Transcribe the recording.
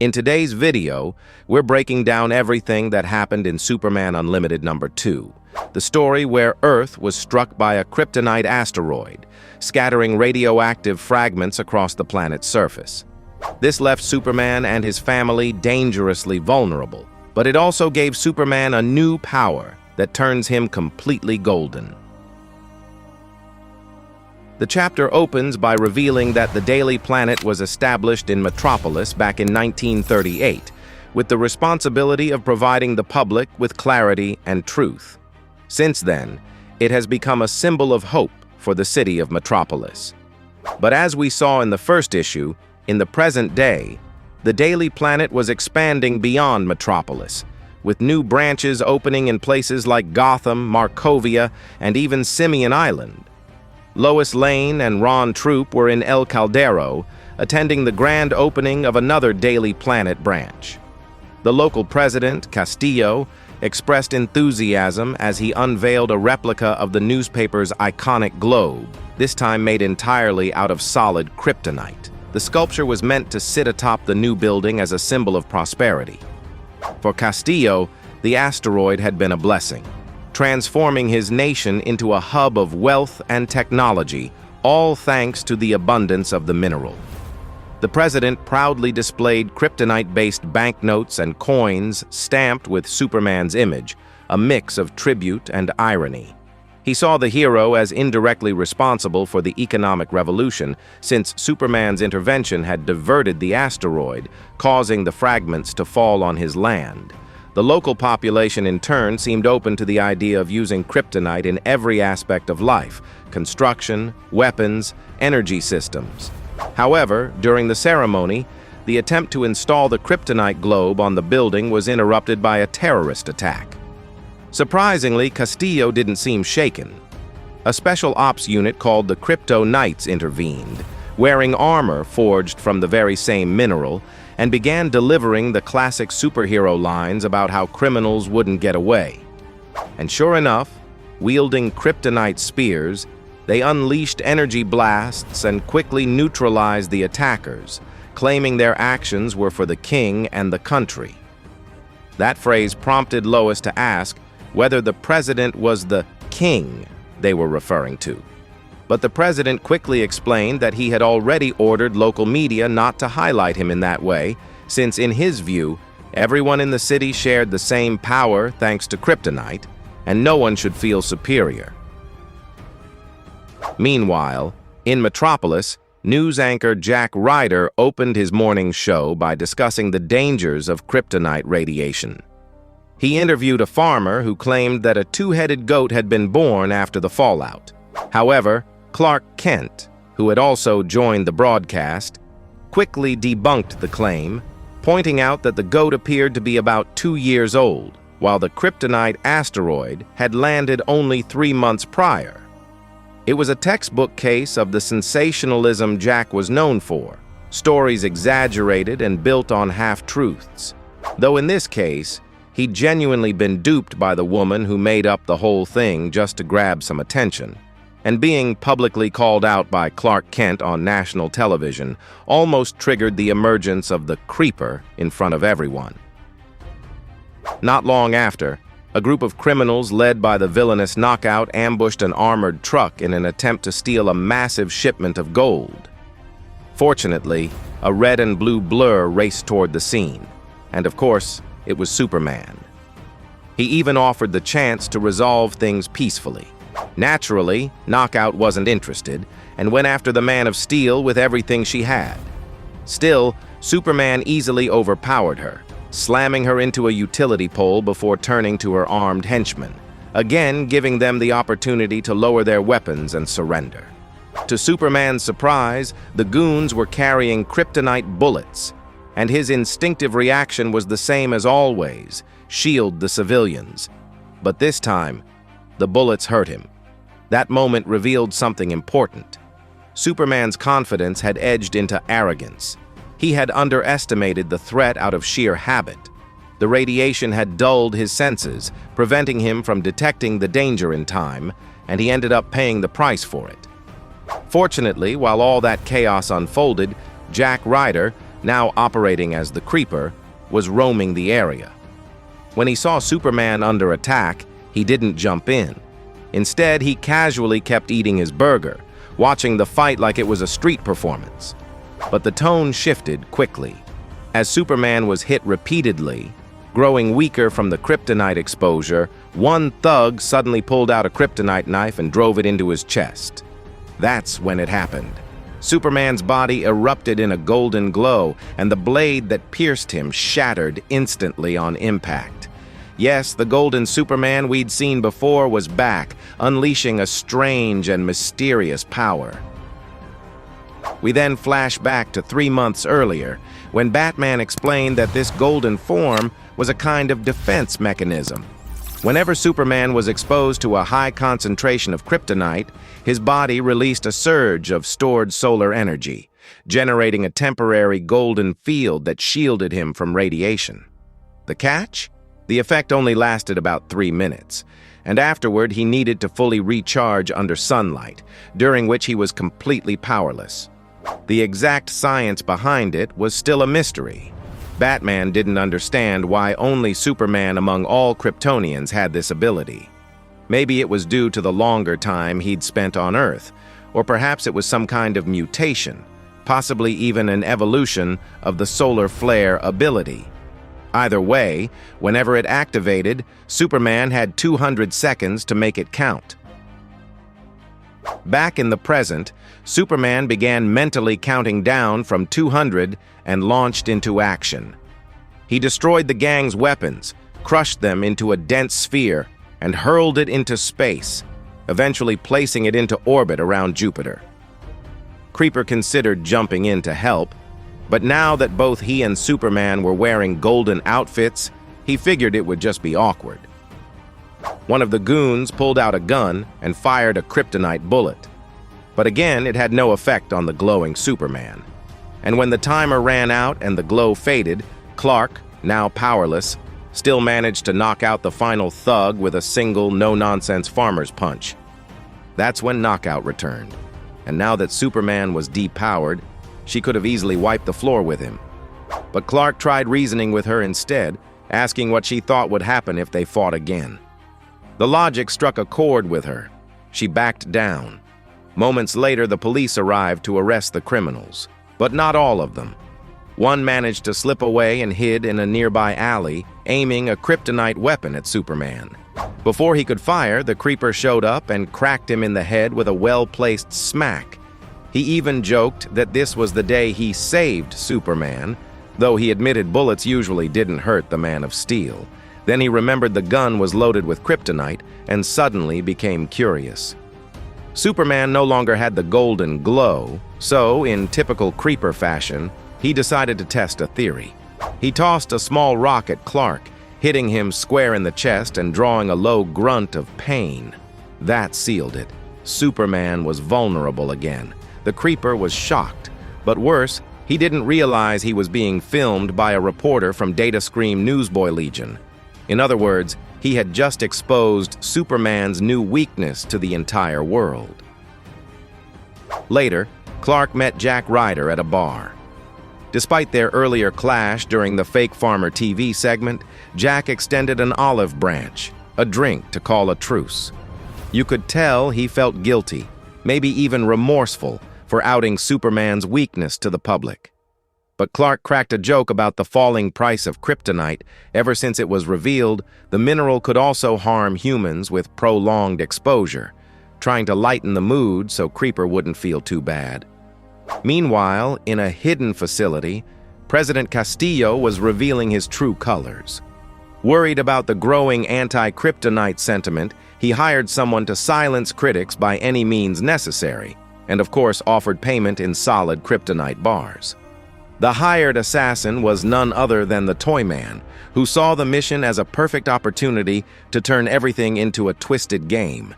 In today's video, we're breaking down everything that happened in Superman Unlimited #2, the story where Earth was struck by a kryptonite asteroid, scattering radioactive fragments across the planet's surface. This left Superman and his family dangerously vulnerable, but it also gave Superman a new power that turns him completely golden. The chapter opens by revealing that the Daily Planet was established in Metropolis back in 1938, with the responsibility of providing the public with clarity and truth. Since then, it has become a symbol of hope for the city of Metropolis. But as we saw in the first issue, in the present day, the Daily Planet was expanding beyond Metropolis, with new branches opening in places like Gotham, Markovia, and even Simeon Island. Lois Lane and Ron Troop were in Elcalero, attending the grand opening of another Daily Planet branch. The local president, Castillo, expressed enthusiasm as he unveiled a replica of the newspaper's iconic globe, this time made entirely out of solid kryptonite. The sculpture was meant to sit atop the new building as a symbol of prosperity. For Castillo, the asteroid had been a blessing, transforming his nation into a hub of wealth and technology, all thanks to the abundance of the mineral. The president proudly displayed kryptonite-based banknotes and coins stamped with Superman's image, a mix of tribute and irony. He saw the hero as indirectly responsible for the economic revolution, since Superman's intervention had diverted the asteroid, causing the fragments to fall on his land. The local population, in turn, seemed open to the idea of using kryptonite in every aspect of life: construction, weapons, energy systems. However, during the ceremony, the attempt to install the kryptonite globe on the building was interrupted by a terrorist attack. Surprisingly, Castillo didn't seem shaken. A special ops unit called the Kryptonites intervened, wearing armor forged from the very same mineral, and began delivering the classic superhero lines about how criminals wouldn't get away. And sure enough, wielding kryptonite spears, they unleashed energy blasts and quickly neutralized the attackers, claiming their actions were for the king and the country. That phrase prompted Lois to ask whether the president was the king they were referring to. But the president quickly explained that he had already ordered local media not to highlight him in that way, since in his view, everyone in the city shared the same power thanks to kryptonite, and no one should feel superior. Meanwhile, in Metropolis, news anchor Jack Ryder opened his morning show by discussing the dangers of kryptonite radiation. He interviewed a farmer who claimed that a two-headed goat had been born after the fallout. However, Clark Kent, who had also joined the broadcast, quickly debunked the claim, pointing out that the goat appeared to be about 2 years old, while the kryptonite asteroid had landed only 3 months prior. It was a textbook case of the sensationalism Jack was known for, stories exaggerated and built on half-truths. Though in this case, he'd genuinely been duped by the woman who made up the whole thing just to grab some attention. And being publicly called out by Clark Kent on national television almost triggered the emergence of the creeper in front of everyone. Not long after, a group of criminals led by the villainous Knockout ambushed an armored truck in an attempt to steal a massive shipment of gold. Fortunately, a red and blue blur raced toward the scene, and of course, it was Superman. He even offered the chance to resolve things peacefully. Naturally, Knockout wasn't interested and went after the Man of Steel with everything she had. Still, Superman easily overpowered her, slamming her into a utility pole before turning to her armed henchmen, again giving them the opportunity to lower their weapons and surrender. To Superman's surprise, the goons were carrying kryptonite bullets, and his instinctive reaction was the same as always: shield the civilians. But this time, the bullets hurt him. That moment revealed something important. Superman's confidence had edged into arrogance. He had underestimated the threat out of sheer habit. The radiation had dulled his senses, preventing him from detecting the danger in time, and he ended up paying the price for it. Fortunately, while all that chaos unfolded, Jack Ryder, now operating as the Creeper, was roaming the area. When he saw Superman under attack, he didn't jump in. Instead, he casually kept eating his burger, watching the fight like it was a street performance. But the tone shifted quickly. As Superman was hit repeatedly, growing weaker from the kryptonite exposure, one thug suddenly pulled out a kryptonite knife and drove it into his chest. That's when it happened. Superman's body erupted in a golden glow, and the blade that pierced him shattered instantly on impact. Yes, the golden Superman we'd seen before was back, unleashing a strange and mysterious power. We then flash back to 3 months earlier, when Batman explained that this golden form was a kind of defense mechanism. Whenever Superman was exposed to a high concentration of kryptonite, his body released a surge of stored solar energy, generating a temporary golden field that shielded him from radiation. The catch? The effect only lasted about 3 minutes, and afterward he needed to fully recharge under sunlight, during which he was completely powerless. The exact science behind it was still a mystery. Batman didn't understand why only Superman among all Kryptonians had this ability. Maybe it was due to the longer time he'd spent on Earth, or perhaps it was some kind of mutation, possibly even an evolution of the solar flare ability. Either way, whenever it activated, Superman had 200 seconds to make it count. Back in the present, Superman began mentally counting down from 200 and launched into action. He destroyed the gang's weapons, crushed them into a dense sphere, and hurled it into space, eventually placing it into orbit around Jupiter. Creeper considered jumping in to help, but now that both he and Superman were wearing golden outfits, he figured it would just be awkward. One of the goons pulled out a gun and fired a kryptonite bullet. But again, it had no effect on the glowing Superman. And when the timer ran out and the glow faded, Clark, now powerless, still managed to knock out the final thug with a single no-nonsense farmer's punch. That's when Knockout returned. And now that Superman was depowered, she could have easily wiped the floor with him. But Clark tried reasoning with her instead, asking what she thought would happen if they fought again. The logic struck a chord with her. She backed down. Moments later, the police arrived to arrest the criminals, but not all of them. One managed to slip away and hid in a nearby alley, aiming a kryptonite weapon at Superman. Before he could fire, the Creeper showed up and cracked him in the head with a well-placed smack. He even joked that this was the day he saved Superman, though he admitted bullets usually didn't hurt the Man of Steel. Then he remembered the gun was loaded with kryptonite and suddenly became curious. Superman no longer had the golden glow, so, in typical Creeper fashion, he decided to test a theory. He tossed a small rock at Clark, hitting him square in the chest and drawing a low grunt of pain. That sealed it. Superman was vulnerable again. The Creeper was shocked, but worse, he didn't realize he was being filmed by a reporter from Data Scream Newsboy Legion. In other words, he had just exposed Superman's new weakness to the entire world. Later, Clark met Jack Ryder at a bar. Despite their earlier clash during the Fake Farmer TV segment, Jack extended an olive branch, a drink to call a truce. You could tell he felt guilty, maybe even remorseful, for outing Superman's weakness to the public. But Clark cracked a joke about the falling price of kryptonite. Ever since it was revealed, the mineral could also harm humans with prolonged exposure, trying to lighten the mood so Creeper wouldn't feel too bad. Meanwhile, in a hidden facility, President Castillo was revealing his true colors. Worried about the growing anti-kryptonite sentiment, he hired someone to silence critics by any means necessary, and of course offered payment in solid kryptonite bars. The hired assassin was none other than the Toyman, who saw the mission as a perfect opportunity to turn everything into a twisted game.